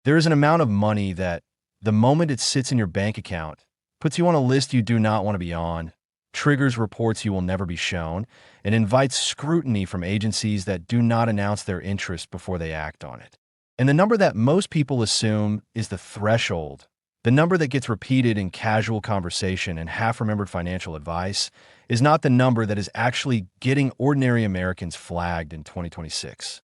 There is an amount of money that, the moment it sits in your bank account, puts you on a list you do not want to be on, triggers reports you will never be shown, and invites scrutiny from agencies that do not announce their interest before they act on it. And the number that most people assume is the threshold, the number that gets repeated in casual conversation and half-remembered financial advice, is not the number that is actually getting ordinary Americans flagged in 2026.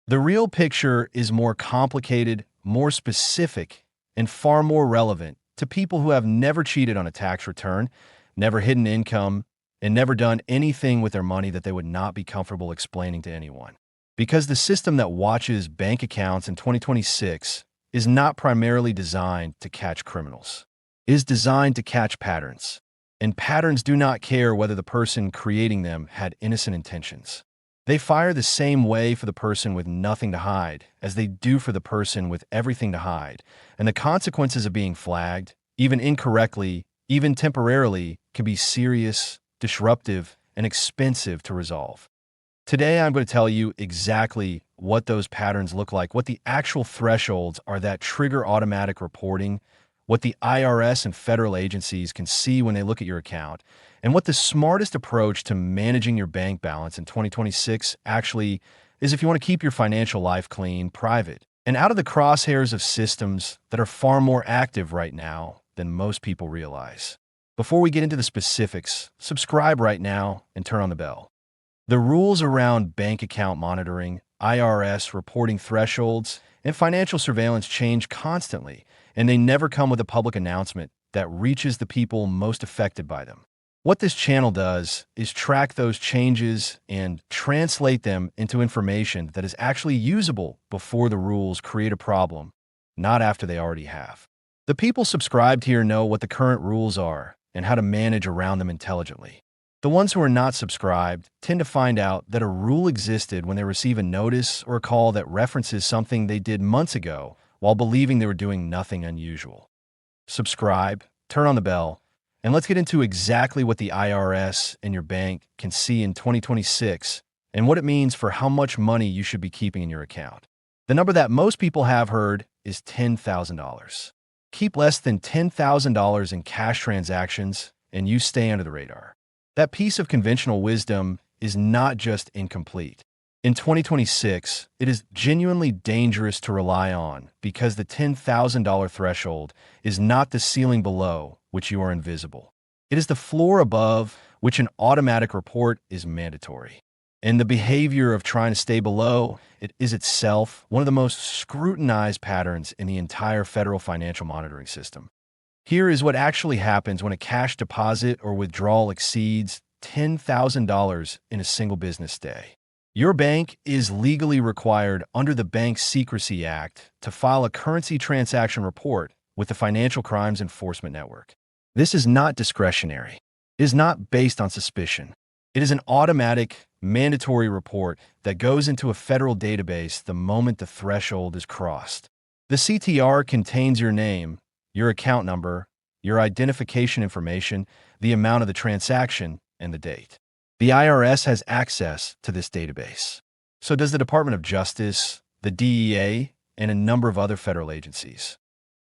The real picture is more complicated, more specific, and far more relevant to people who have never cheated on a tax return, never hidden income, and never done anything with their money that they would not be comfortable explaining to anyone. Because the system that watches bank accounts in 2026 is not primarily designed to catch criminals. It is designed to catch patterns. And patterns do not care whether the person creating them had innocent intentions. They fire the same way for the person with nothing to hide as they do for the person with everything to hide, and the consequences of being flagged, even incorrectly, even temporarily, can be serious, disruptive, and expensive to resolve. Today, I'm going to tell you exactly what those patterns look like, what the actual thresholds are that trigger automatic reporting, what the IRS and federal agencies can see when they look at your account, and what the smartest approach to managing your bank balance in 2026 actually is if you want to keep your financial life clean, private, and out of the crosshairs of systems that are far more active right now than most people realize. Before we get into the specifics, subscribe right now and turn on the bell. The rules around bank account monitoring, IRS reporting thresholds, and financial surveillance change constantly, and they never come with a public announcement that reaches the people most affected by them. What this channel does is track those changes and translate them into information that is actually usable before the rules create a problem, not after they already have. The people subscribed here know what the current rules are and how to manage around them intelligently. The ones who are not subscribed tend to find out that a rule existed when they receive a notice or a call that references something they did months ago while believing they were doing nothing unusual. Subscribe, turn on the bell, and let's get into exactly what the IRS and your bank can see in 2026 and what it means for how much money you should be keeping in your account. The number that most people have heard is $10,000. Keep less than $10,000 in cash transactions and you stay under the radar. That piece of conventional wisdom is not just incomplete. In 2026, it is genuinely dangerous to rely on because the $10,000 threshold is not the ceiling below which you are invisible. It is the floor above which an automatic report is mandatory. And the behavior of trying to stay below it is itself one of the most scrutinized patterns in the entire federal financial monitoring system. Here is what actually happens when a cash deposit or withdrawal exceeds $10,000 in a single business day. Your bank is legally required under the Bank Secrecy Act to file a currency transaction report with the Financial Crimes Enforcement Network. This is not discretionary. It is not based on suspicion. It is an automatic, mandatory report that goes into a federal database the moment the threshold is crossed. The CTR contains your name, your account number, your identification information, the amount of the transaction, and the date. The IRS has access to this database. So does the Department of Justice, the DEA, and a number of other federal agencies.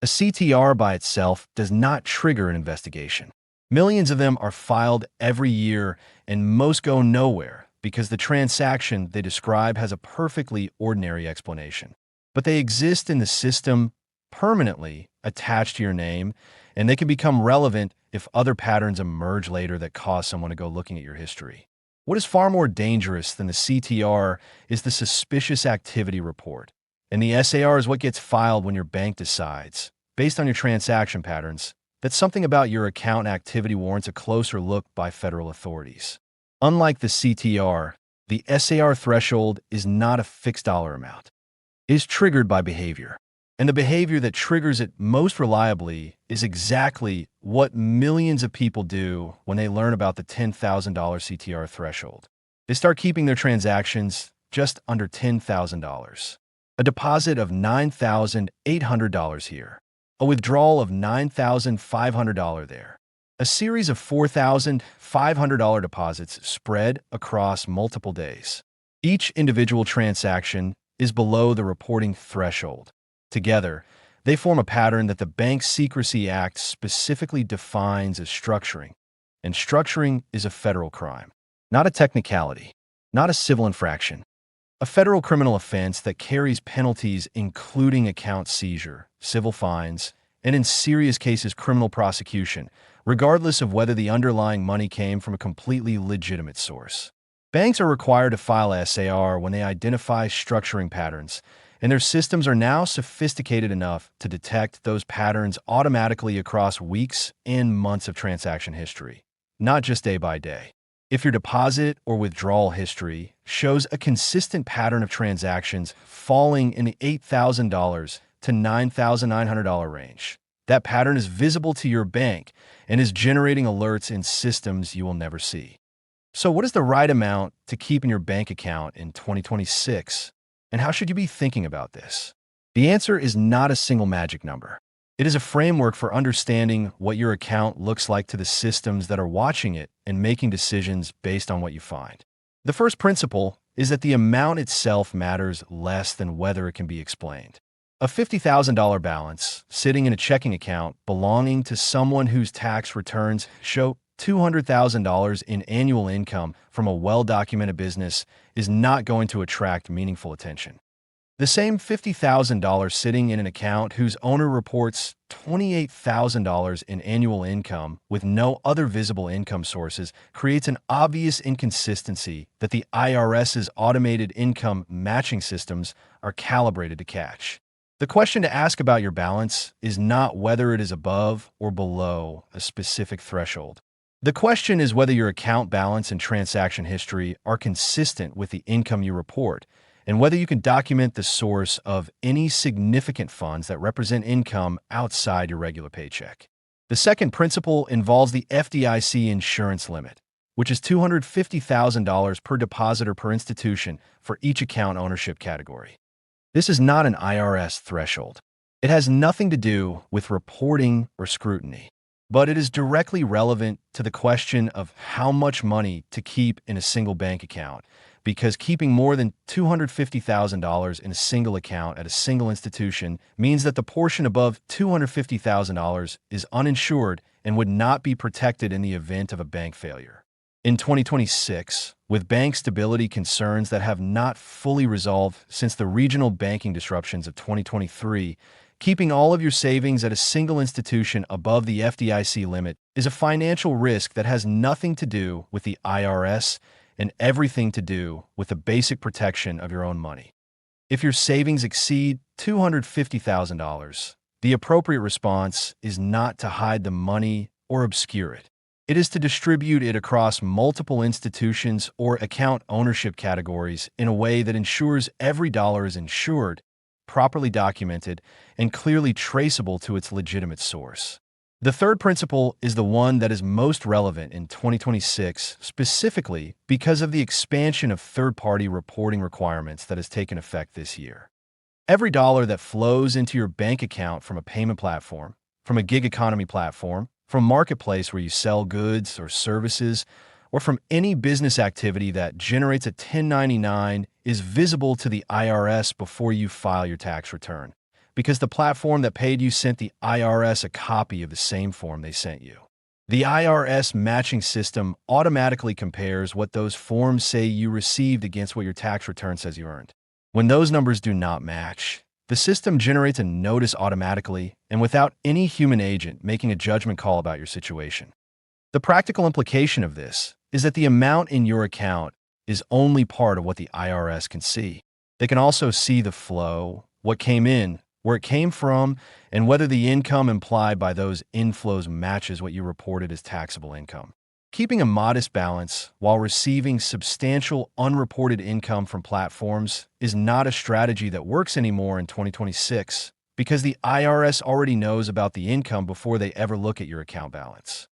A CTR by itself does not trigger an investigation. Millions of them are filed every year, and most go nowhere because the transaction they describe has a perfectly ordinary explanation. But they exist in the system permanently attached to your name, and they can become relevant if other patterns emerge later that cause someone to go looking at your history. What is far more dangerous than the CTR is the suspicious activity report. And the SAR is what gets filed when your bank decides, based on your transaction patterns, that something about your account activity warrants a closer look by federal authorities. Unlike the CTR, the SAR threshold is not a fixed dollar amount. It is triggered by behavior. And the behavior that triggers it most reliably is exactly what millions of people do when they learn about the $10,000 CTR threshold. They start keeping their transactions just under $10,000. A deposit of $9,800 here. A withdrawal of $9,500 there. A series of $4,500 deposits spread across multiple days. Each individual transaction is below the reporting threshold. Together, they form a pattern that the Bank Secrecy Act specifically defines as structuring. And structuring is a federal crime, not a technicality, not a civil infraction. A federal criminal offense that carries penalties including account seizure, civil fines, and in serious cases criminal prosecution, regardless of whether the underlying money came from a completely legitimate source. Banks are required to file SAR when they identify structuring patterns, and their systems are now sophisticated enough to detect those patterns automatically across weeks and months of transaction history, not just day by day. If your deposit or withdrawal history shows a consistent pattern of transactions falling in the $8,000 to $9,900 range, that pattern is visible to your bank and is generating alerts in systems you will never see. So what is the right amount to keep in your bank account in 2026? And how should you be thinking about this? The answer is not a single magic number. It is a framework for understanding what your account looks like to the systems that are watching it and making decisions based on what you find. The first principle is that the amount itself matters less than whether it can be explained. A $50,000 balance sitting in a checking account belonging to someone whose tax returns show $200,000 in annual income from a well-documented business is not going to attract meaningful attention. The same $50,000 sitting in an account whose owner reports $28,000 in annual income with no other visible income sources creates an obvious inconsistency that the IRS's automated income matching systems are calibrated to catch. The question to ask about your balance is not whether it is above or below a specific threshold. The question is whether your account balance and transaction history are consistent with the income you report, and whether you can document the source of any significant funds that represent income outside your regular paycheck. The second principle involves the FDIC insurance limit, which is $250,000 per depositor per institution for each account ownership category. This is not an IRS threshold. It has nothing to do with reporting or scrutiny, but it is directly relevant to the question of how much money to keep in a single bank account, because keeping more than $250,000 in a single account at a single institution means that the portion above $250,000 is uninsured and would not be protected in the event of a bank failure. In 2026, with bank stability concerns that have not fully resolved since the regional banking disruptions of 2023, keeping all of your savings at a single institution above the FDIC limit is a financial risk that has nothing to do with the IRS and everything to do with the basic protection of your own money. If your savings exceed $250,000, the appropriate response is not to hide the money or obscure it. It is to distribute it across multiple institutions or account ownership categories in a way that ensures every dollar is insured, properly documented, and clearly traceable to its legitimate source. The third principle is the one that is most relevant in 2026, specifically because of the expansion of third-party reporting requirements that has taken effect this year. Every dollar that flows into your bank account from a payment platform, from a gig economy platform, from a marketplace where you sell goods or services, or from any business activity that generates a 1099 is visible to the IRS before you file your tax return, because the platform that paid you sent the IRS a copy of the same form they sent you. The IRS matching system automatically compares what those forms say you received against what your tax return says you earned. When those numbers do not match, the system generates a notice automatically and without any human agent making a judgment call about your situation. The practical implication of this is that the amount in your account is only part of what the IRS can see. They can also see the flow, what came in, where it came from, and whether the income implied by those inflows matches what you reported as taxable income. Keeping a modest balance while receiving substantial unreported income from platforms is not a strategy that works anymore in 2026 because the IRS already knows about the income before they ever look at your account balance.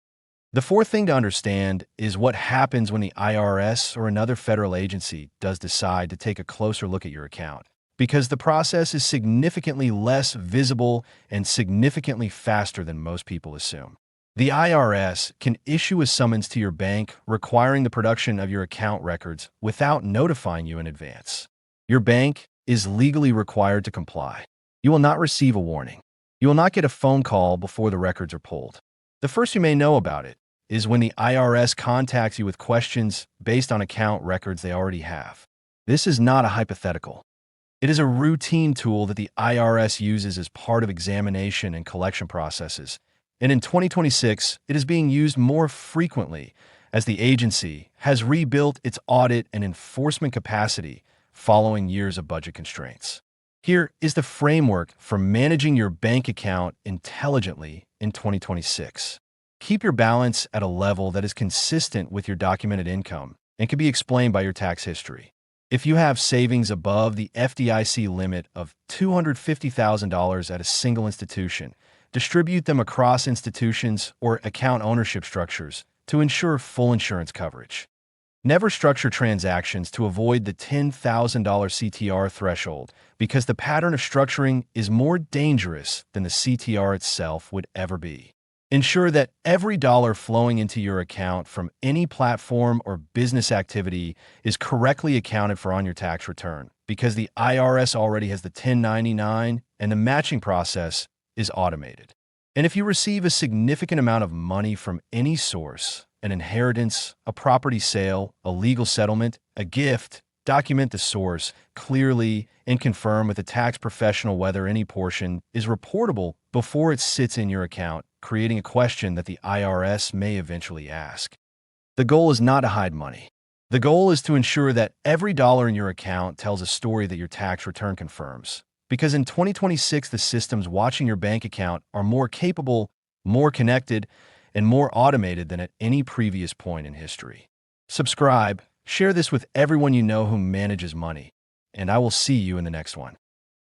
The fourth thing to understand is what happens when the IRS or another federal agency does decide to take a closer look at your account, because the process is significantly less visible and significantly faster than most people assume. The IRS can issue a summons to your bank requiring the production of your account records without notifying you in advance. Your bank is legally required to comply. You will not receive a warning. You will not get a phone call before the records are pulled. The first you may know about it is when the IRS contacts you with questions based on account records they already have. This is not a hypothetical. It is a routine tool that the IRS uses as part of examination and collection processes. And in 2026, it is being used more frequently as the agency has rebuilt its audit and enforcement capacity following years of budget constraints. Here is the framework for managing your bank account intelligently in 2026. Keep your balance at a level that is consistent with your documented income and can be explained by your tax history. If you have savings above the FDIC limit of $250,000 at a single institution, distribute them across institutions or account ownership structures to ensure full insurance coverage. Never structure transactions to avoid the $10,000 CTR threshold because the pattern of structuring is more dangerous than the CTR itself would ever be. Ensure that every dollar flowing into your account from any platform or business activity is correctly accounted for on your tax return because the IRS already has the 1099 and the matching process is automated. And if you receive a significant amount of money from any source, an inheritance, a property sale, a legal settlement, a gift, document the source clearly and confirm with a tax professional whether any portion is reportable before it sits in your account, creating a question that the IRS may eventually ask. The goal is not to hide money. The goal is to ensure that every dollar in your account tells a story that your tax return confirms. Because in 2026, the systems watching your bank account are more capable, more connected, and more automated than at any previous point in history. Subscribe, share this with everyone you know who manages money, and I will see you in the next one.